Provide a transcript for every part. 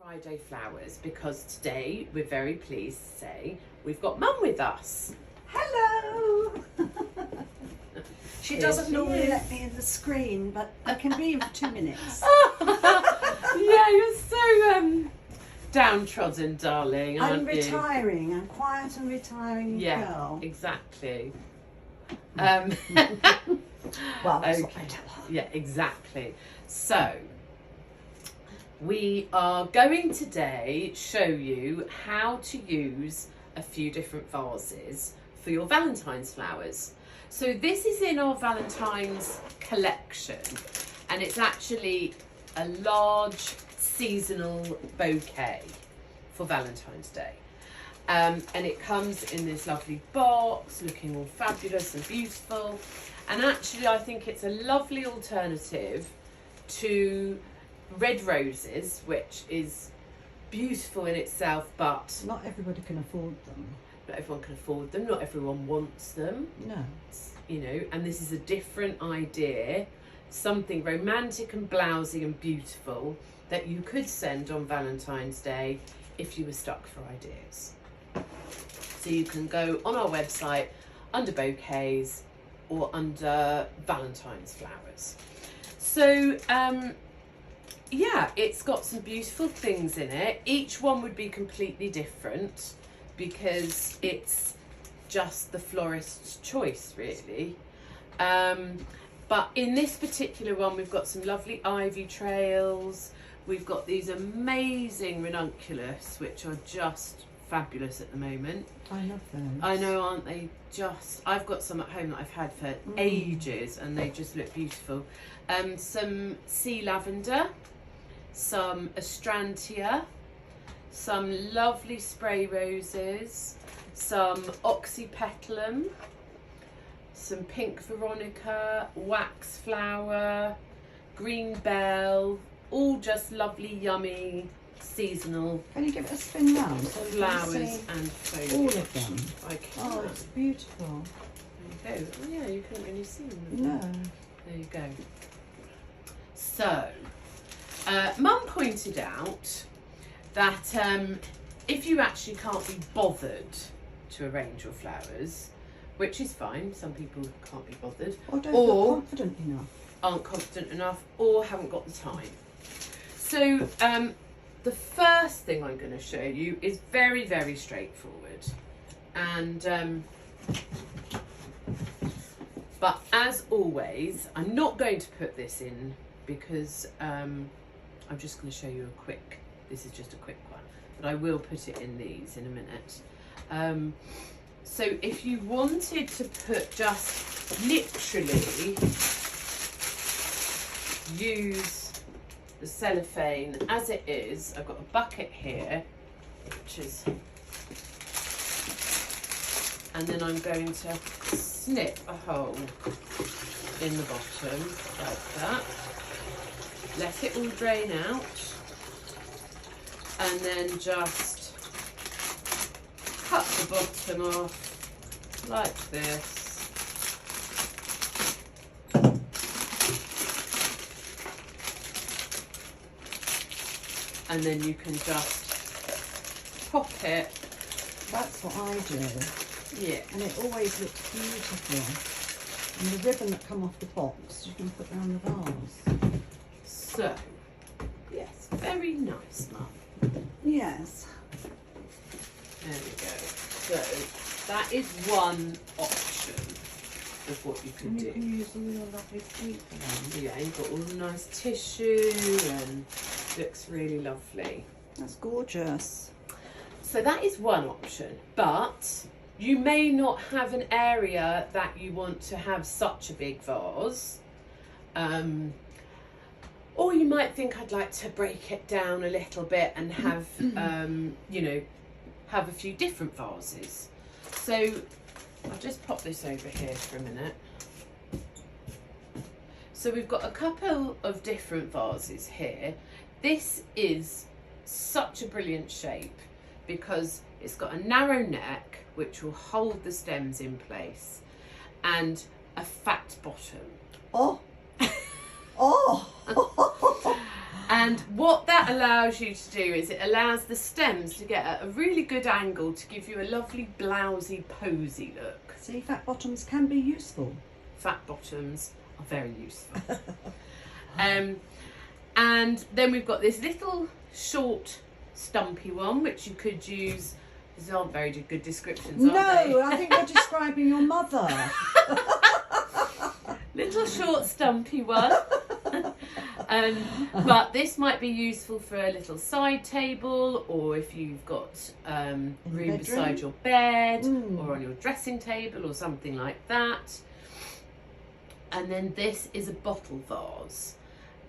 Friday flowers, because today we're very pleased to say we've got Mum with us. Hello! She doesn't normally is. let me in the screen, but I can be in for 2 minutes. Yeah, you're so downtrodden, darling, aren't I'm retiring. I'm quiet and retiring Yeah, girl. exactly. Well, that's what I tell her. Yeah, exactly. So, we are going today show you how to use a few different vases for your Valentine's flowers. So this is in our Valentine's collection, and it's actually a large seasonal bouquet for Valentine's Day. And it comes in this lovely box, looking all fabulous and beautiful. And actually, I think it's a lovely alternative to red roses, which is beautiful in itself, but Not everybody can afford them. not everyone can afford them. Not everyone wants them, No. you know. And this is a different idea, something romantic and blousy and beautiful that you could send on Valentine's Day if you were stuck for ideas. So you can go on our website under bouquets or under Valentine's flowers. So yeah, it's got some beautiful things in it. Each one would be completely different because it's just the florist's choice, really. But in this particular one, we've got some lovely ivy trails. We've got these amazing ranunculus, which are just fabulous at the moment. I love those. I know, aren't they just? I've got some at home that I've had for ages, and they just look beautiful. Some sea lavender, some astrantia, some lovely spray roses, some oxypetalum, some pink veronica, wax flower, green bell, all just lovely, yummy, seasonal Can you give it a spin round? So we can flowers see and foliage. all of them. I can. Oh, it's beautiful. There you go. Oh yeah, you couldn't really see them. No. There you go. So, Mum pointed out that if you actually can't be bothered to arrange your flowers, which is fine, some people can't be bothered, Or don't Or- feel confident enough. aren't confident enough, or haven't got the time. So, the first thing I'm going to show you is very, very straightforward. And but as always, I'm not going to put this in because I'm just going to show you a quick, this is just a quick one, but I will put it in these in a minute. So if you wanted to put just literally use the cellophane as it is, I've got a bucket here, which is, and then I'm going to snip a hole in the bottom like that, let it all drain out, and then just cut the bottom off like this. And then you can just pop it. That's what I do. Yeah. And it always looks beautiful. And the ribbon that come off the box, you can put around the vase. So, yes, very nice, Mum. Yes. There we go. So, that is one option of what you can And you do. can use all your lovely paper. Yeah, you've got all the nice tissue and looks really lovely. That's gorgeous. So that is one option, but you may not have an area that you want to have such a big vase. Or you might think I'd like to break it down a little bit and have, you know, have a few different vases. So I'll just pop this over here for a minute. So we've got a couple of different vases here. This is such a brilliant shape because it's got a narrow neck which will hold the stems in place and a fat bottom. Oh. Oh. And what that that allows you to do is it allows the stems to get at a really good angle to give you a lovely blousy, posy look. See, fat bottoms can be useful. Fat bottoms are very useful. And then we've got this little short, stumpy one, which you could use. These aren't very good descriptions, are they? No, I think you're describing your mother. Little short, stumpy one. But this might be useful for a little side table, or if you've got room beside your bed, or on your dressing table, or something like that. And then this is a bottle vase.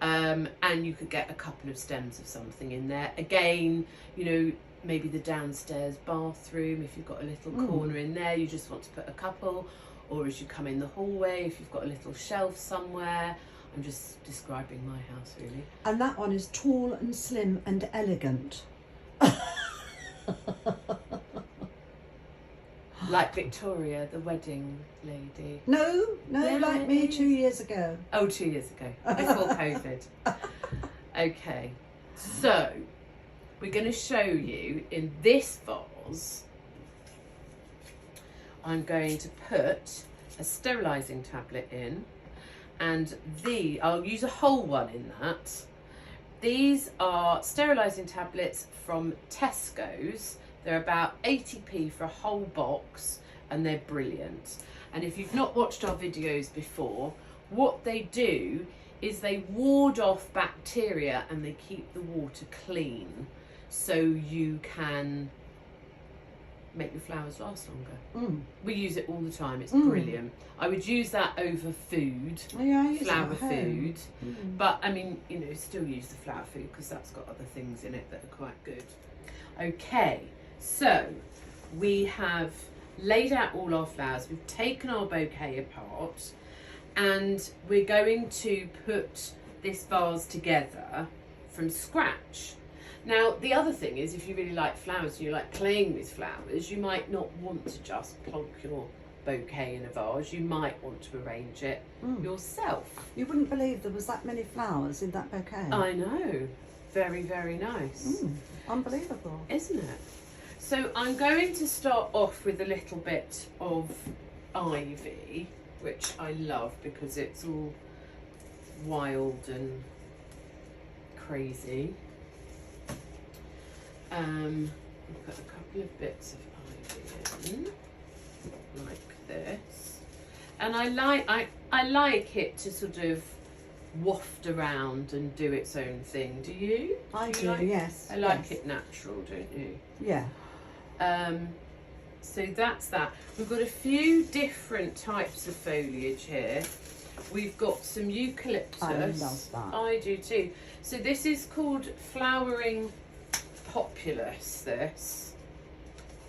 And you could get a couple of stems of something in there. Again, you know, maybe the downstairs bathroom, if you've got a little corner in there, you just want to put a couple, or as you come in the hallway, if you've got a little shelf somewhere. I'm just describing my house, really. And that one is tall and slim and elegant. Like Victoria, the wedding lady. No, Yes. like me 2 years ago. Oh, 2 years ago, before COVID. Okay, so we're going to show you in this vase, I'm going to put a sterilising tablet in, and I'll use a whole one in that. These are sterilising tablets from Tesco's. They're about 80p for a whole box, and they're brilliant. And if you've not watched our videos before, what they do is they ward off bacteria and they keep the water clean, so you can make your flowers last longer. We use it all the time. It's brilliant. I would use that over food, Yeah, I use flower it at home. food. But I mean, you know, still use the flower food because that's got other things in it that are quite good. Okay, so we have laid out all our flowers. We've taken our bouquet apart, and we're going to put this vase together from scratch. Now, the other thing is, if you really like flowers and you like playing with flowers, you might not want to just plonk your bouquet in a vase. You might want to arrange it yourself. You wouldn't believe there was that many flowers in that bouquet. I know. Very, very nice. Unbelievable. Isn't it? So I'm going to start off with a little bit of ivy, which I love because it's all wild and crazy. I'll put a couple of bits of ivy in, like this. And I like it to sort of waft around and do its own thing. Do you? I do, yes. I like it natural, don't you? Yeah. So that's that. We've got a few different types of foliage here. We've got some eucalyptus. I love that. I do too. So this is called flowering populus, this,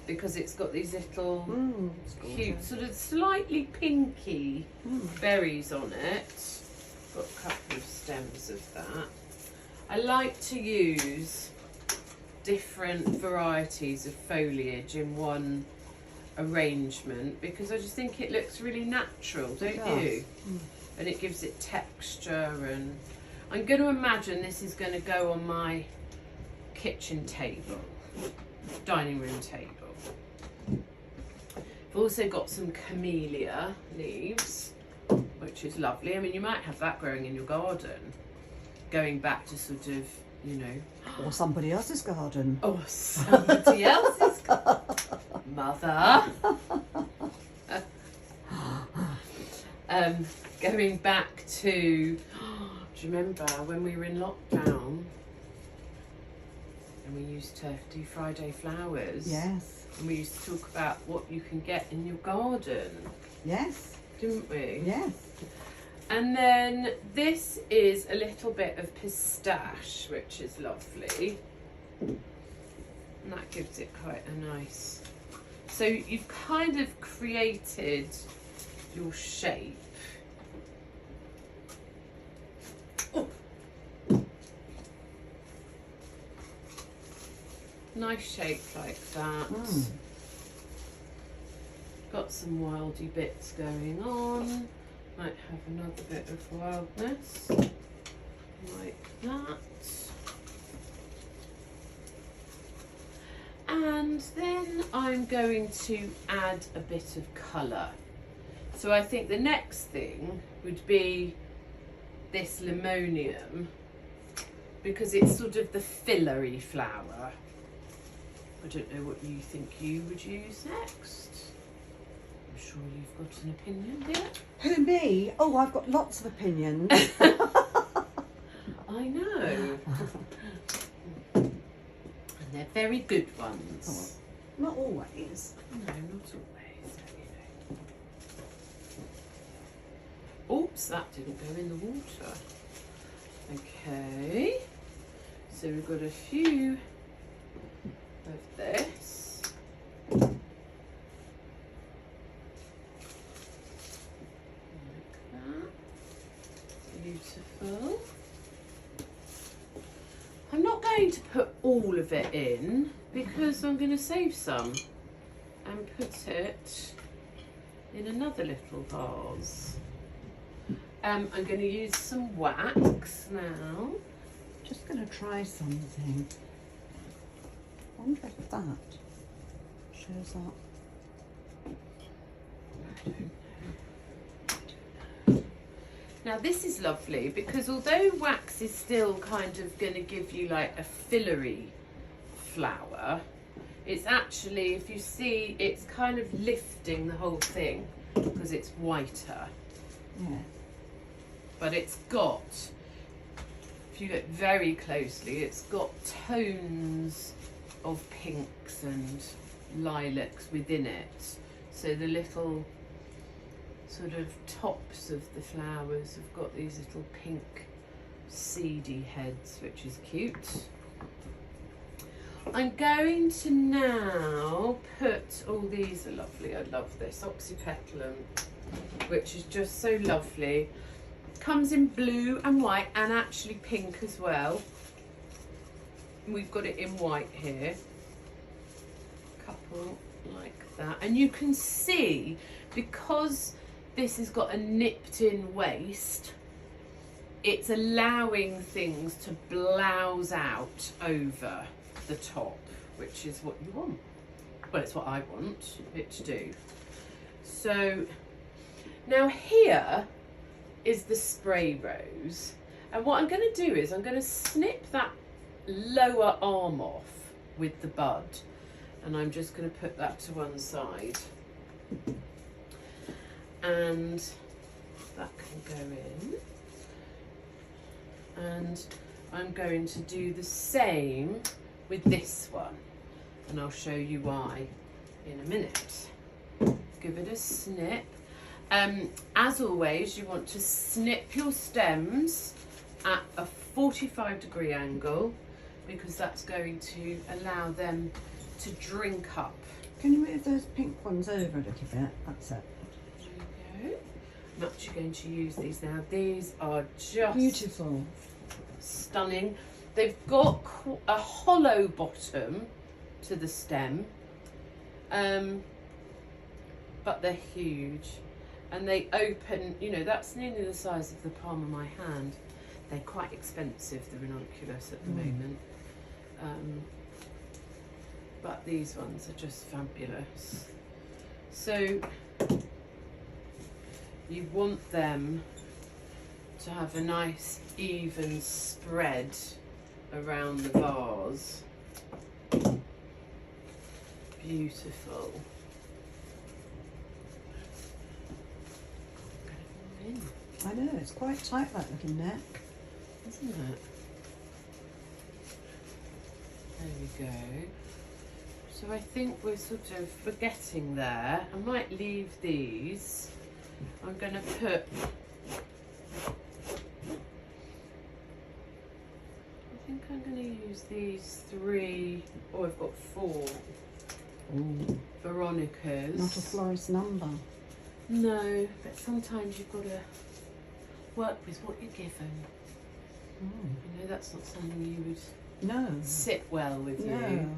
because it's got these little cute, sort of slightly pinky berries on it. Got a couple of stems of that. I like to use different varieties of foliage in one arrangement because I just think it looks really natural, don't you? And it gives it texture, and I'm going to imagine this is going to go on my kitchen table, dining room table. I've also got some camellia leaves, which is lovely. I mean, you might have that growing in your garden, going back to sort of, you know, Or somebody else's garden. or somebody else's mother. Going back to, do you remember when we were in lockdown and we used to do Friday flowers? Yes. And we used to talk about what you can get in your garden, Yes. didn't we? Yes. And then this is a little bit of pistache, which is lovely. And that gives it quite a nice... So you've kind of created your shape. Oh. Nice shape like that. Got some wildy bits going on. Might have another bit of wildness, like that. I'm going to add a bit of colour. So I think the next thing would be this limonium, because it's sort of the fillery flower. I don't know what you think you would use next. I'm sure you've got an opinion here. Who, me? Oh, I've got lots of opinions. I know. And they're very good ones. Oh, not always. No, not always. Oops, that didn't go in the water. Okay. So we've got a few of this. Like that. Beautiful. I'm not going to put all of it in because I'm going to save some and put it in another little vase. I'm going to use some wax now. Just going to try something. I wonder if that shows up. Now this is lovely because although wax is still kind of going to give you like a fillery flower, it's actually, if you see, it's kind of lifting the whole thing because it's whiter. Yeah. But it's got, if you look very closely, it's got tones of pinks and lilacs within it. So the little sort of tops of the flowers have got these little pink seedy heads, which is cute. I'm going to now put, all these are lovely, I love this, oxypetalum, which is just so lovely. Comes in blue and white and actually pink as well. We've got it in white here. Couple like that. And you can see, because this has got a nipped in waist, it's allowing things to blouse out over the top, which is what you want. Well, it's what I want it to do. So now here is the spray rose, and what I'm going to do is I'm going to snip that lower arm off with the bud, and I'm just going to put that to one side, and that can go in, and I'm going to do the same with this one, and I'll show you why in a minute. Give it a snip. As always, you want to snip your stems at a 45-degree angle because that's going to allow them to drink up. Can you move those pink ones over a little bit? That's it. There you go. I'm actually going to use these now. These are just beautiful, stunning. They've got a hollow bottom to the stem, but they're huge. And they open, you know, that's nearly the size of the palm of my hand. They're quite expensive, the ranunculus at the moment. But these ones are just fabulous. So you want them to have a nice even spread around the vase. Beautiful. I know, it's quite tight, that little neck. Isn't it? There we go. So I think we're sort of getting there. I might leave these. I'm going to put, I think I'm going to use these 3, oh, I've got 4 Ooh. Veronicas. Not a florist number. No, but sometimes you've got to work with what you're given. Oh. You know, that's not something you would No. sit well with No. you.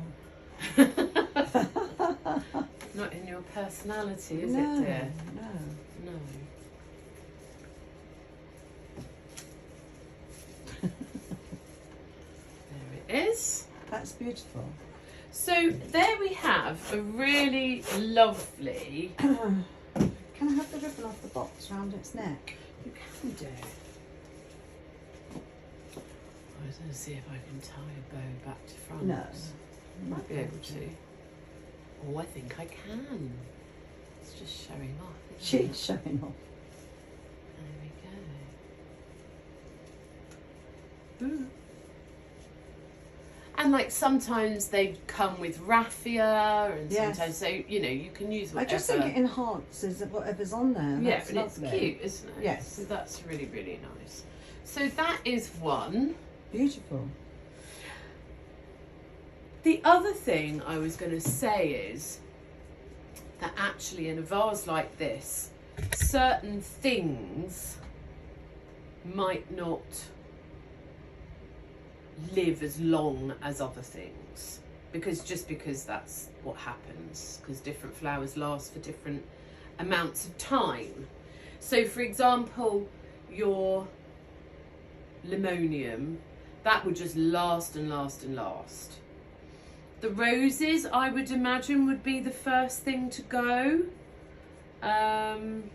Not in your personality, is No, it, dear? No. No. There it is. That's beautiful. So there we have a really lovely. Can I have the ribbon off the box round its neck? You can do. I was going to see if I can tie a bow back to front. No. I might be able to. Oh, I think I can. It's just showing off. Isn't it? She's showing off. There we go. Ooh. And like sometimes they come with raffia, and Yes. sometimes so you can use whatever. I just think it enhances whatever's on there. Yeah, That's and it's lovely. cute, isn't it? Yes. So that's really, really nice. So that is one. Beautiful. The other thing I was going to say is that actually in a vase like this, certain things might not live as long as other things, because that's what happens, because different flowers last for different amounts of time. So for example, your limonium, that would just last and last and last. The roses, I would imagine, would be the first thing to go. And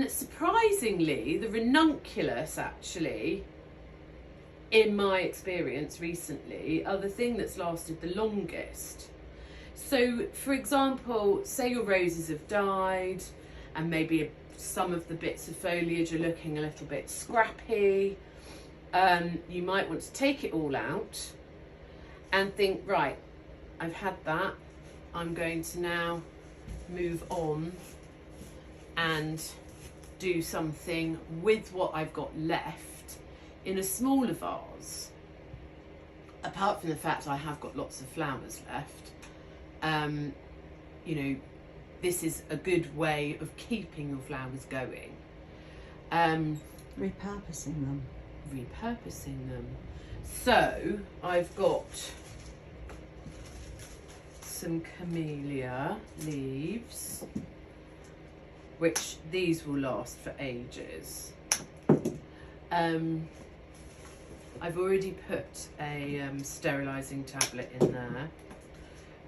surprisingly, the ranunculus actually, in my experience recently, are the thing that's lasted the longest. So, for example, say your roses have died and maybe some of the bits of foliage are looking a little bit scrappy. You might want to take it all out and think, right, I've had that. I'm going to now move on and do something with what I've got left in a smaller vase. Apart from the fact I have got lots of flowers left, this is a good way of keeping your flowers going. Repurposing them. So I've got some camellia leaves, which these will last for ages. I've already put a sterilizing tablet in there,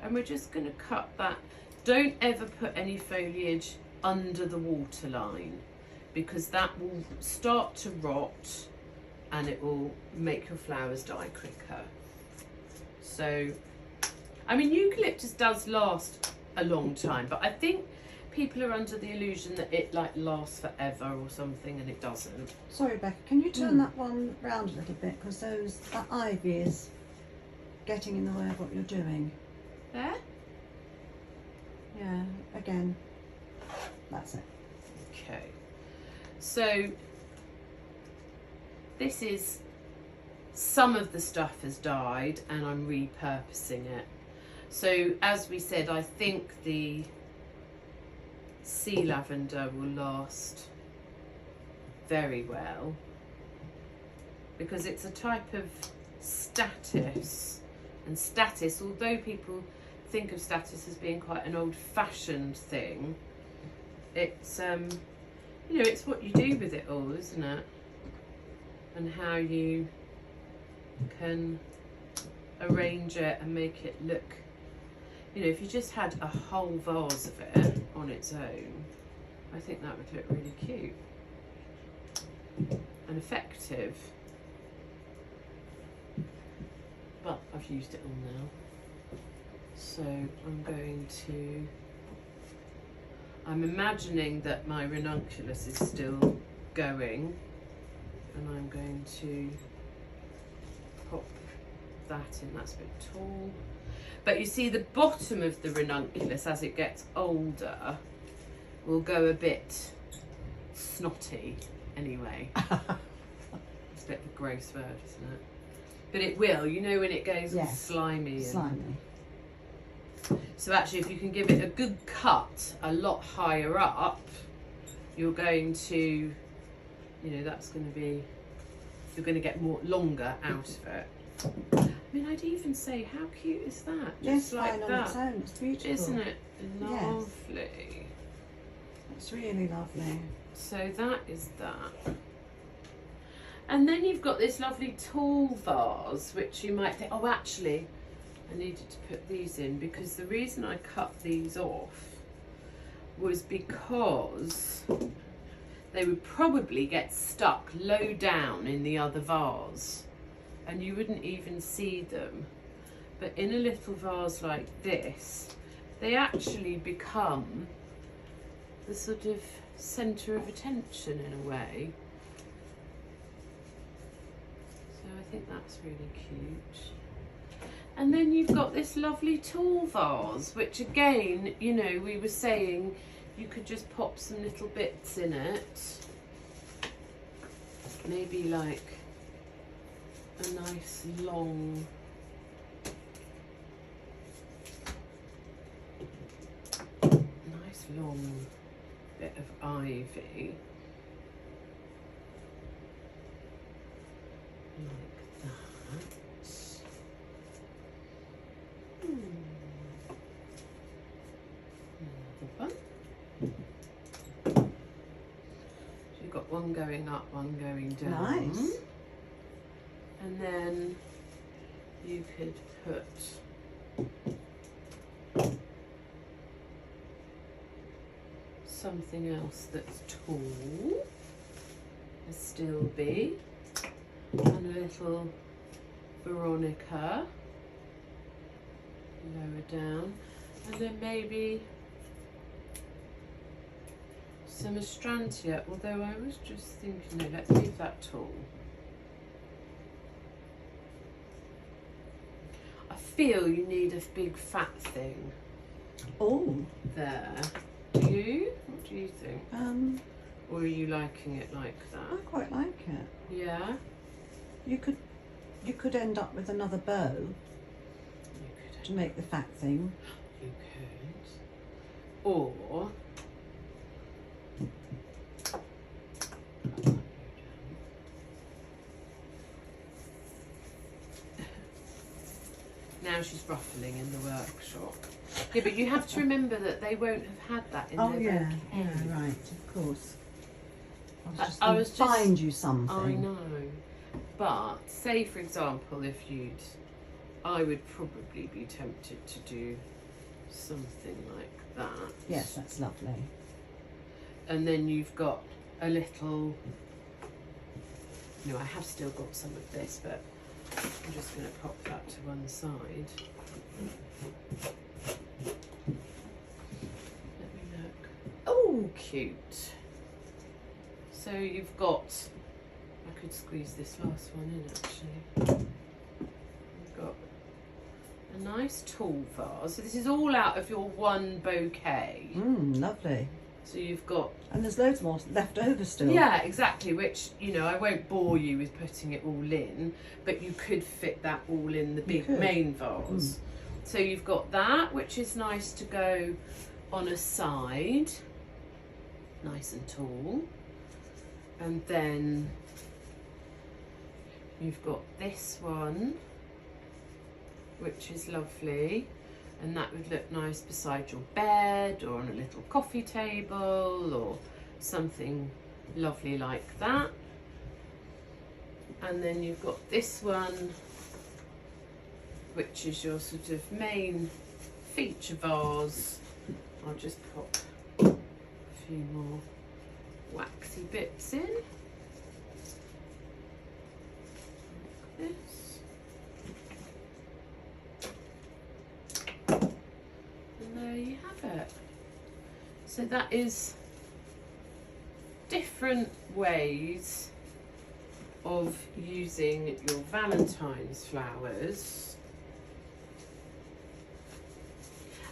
and we're just going to cut that. Don't ever put any foliage under the water line, because that will start to rot and it will make your flowers die quicker. So, I mean, eucalyptus does last a long time, but I think people are under the illusion that it lasts forever or something, and it doesn't. Sorry, Becca, can you turn that one round a little bit, because that ivy is getting in the way of what you're doing. There? Yeah, again. That's it. Okay. So this is, some of the stuff has died and I'm repurposing it. So as we said, I think the sea lavender will last very well, because it's a type of statice, and statice, although people think of statice as being quite an old-fashioned thing, it's it's what you do with it all, isn't it? And how you can arrange it and make it look, if you just had a whole vase of it on its own, I think that would look really cute and effective. But I've used it all now, so I'm imagining that my ranunculus is still going, and I'm going to pop that in. That's a bit tall. But you see, the bottom of the ranunculus, as it gets older, will go a bit snotty anyway. It's a bit of a gross word, isn't it? But it will, when it goes all slimy. Slimy. So actually, if you can give it a good cut a lot higher up, you're going to, that's going to be, you're going to get more longer out of it. I mean, I'd even say, how cute is that? Just like fine that. on its own. It's beautiful. Isn't it lovely? Yes. It's really lovely. So that is that. And then you've got this lovely tall vase, which you might think, oh, actually, I I needed to put these in because the reason I cut these off was because they would probably get stuck low down in the other vase and you wouldn't even see them. But in a little vase like this, they actually become the sort of centre of attention in a way. So I think that's really cute. And then you've got this lovely tall vase, which again, you know, we were saying you could just pop some little bits in it. Maybe like a nice long bit of ivy. Like that. Another one. So you've got one going up, one going down. Nice. And then you could put something else that's tall, a still bee, and a little Veronica lower down, and then maybe some Astrantia, although I was just thinking, no, let's leave that tall. I feel you need a big fat thing. Oh. There. Do you? What do you think? Or are you liking it like I that? quite like it. Yeah? You could end up with another bow You could. to make the fat thing. You could. Or now she's ruffling in the workshop. Yeah, but you have to remember that they won't have had that in their yeah, bouquet. yeah, right, of course. I was just find you something. I know. But say for example, if I would probably be tempted to do something like that. Yes, that's lovely. And then you've got a little, no, I have still got some of this, but I'm just going to pop that to one side. Let me look. Oh, cute. So you've got, I could squeeze this last one in actually. You've got a nice tall vase. So this is all out of your one bouquet. Lovely. So you've got, and there's loads more left over still. yeah, exactly, which, you know, I won't bore you with putting it all in, but you could fit that all in the big main vase. So you've got that, which is nice to go on a side, nice and tall. And then you've got this one, which is lovely. And that would look nice beside your bed or on a little coffee table or something lovely like that. And then you've got this one, which is your sort of main feature vase. I'll just pop a few more waxy bits in. Like this. There you have it. So that is different ways of using your Valentine's flowers.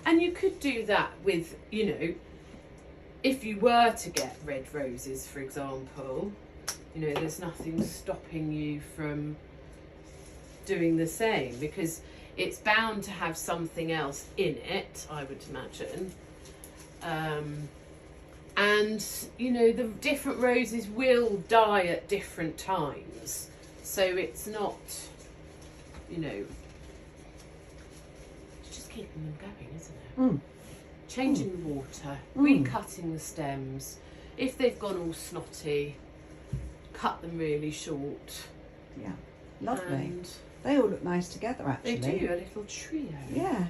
And you could do that with, you know, if you were to get red roses, for example, you know, there's nothing stopping you from doing the same, because it's bound to have something else in it, I would imagine. And, you know, the different roses will die at different times. So it's not, you know, it's just keeping them going, isn't it? Changing the water, recutting the stems. If they've gone all snotty, cut them really short. Yeah, lovely. And They all look nice together, They actually. do, a little trio. Yeah.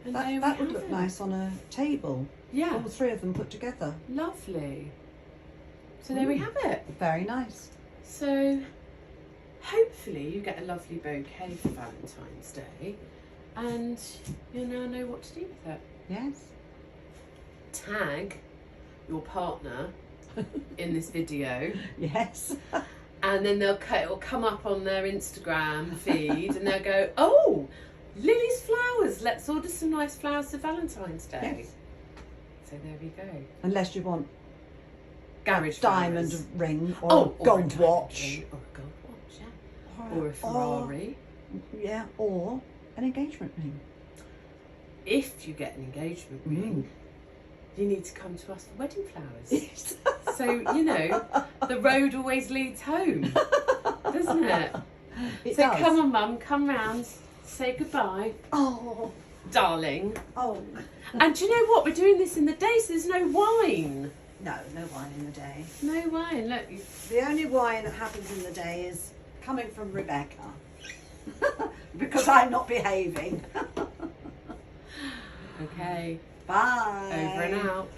And That would look nice on a table. Yeah. All three of them put together. Lovely. So there we have it. Very nice. So hopefully you get a lovely bouquet for Valentine's Day and you'll now know what to do with it. Yes. Tag your partner in this video Yes. and then it'll come up on their Instagram feed and they'll go, oh, Lily's flowers, let's order some nice flowers for Valentine's Day. Yes. So there we go. Unless you want Garage diamond flowers. ring or Or a gold diamond watch. ring, or a gold watch, yeah. Or a Ferrari. Yeah, or an engagement ring. If you get an engagement ring, you need to come to us for wedding flowers. Yes. So, you know, the road always leads home, doesn't it? It So does. come on, Mum, come round, say goodbye, Oh. darling. Oh. And do you know what? We're doing this in the day, so there's no wine. No, no wine in the day. No wine, look. The only wine that happens in the day is coming from Rebecca. Because I'm not behaving. Okay, Bye. over and out.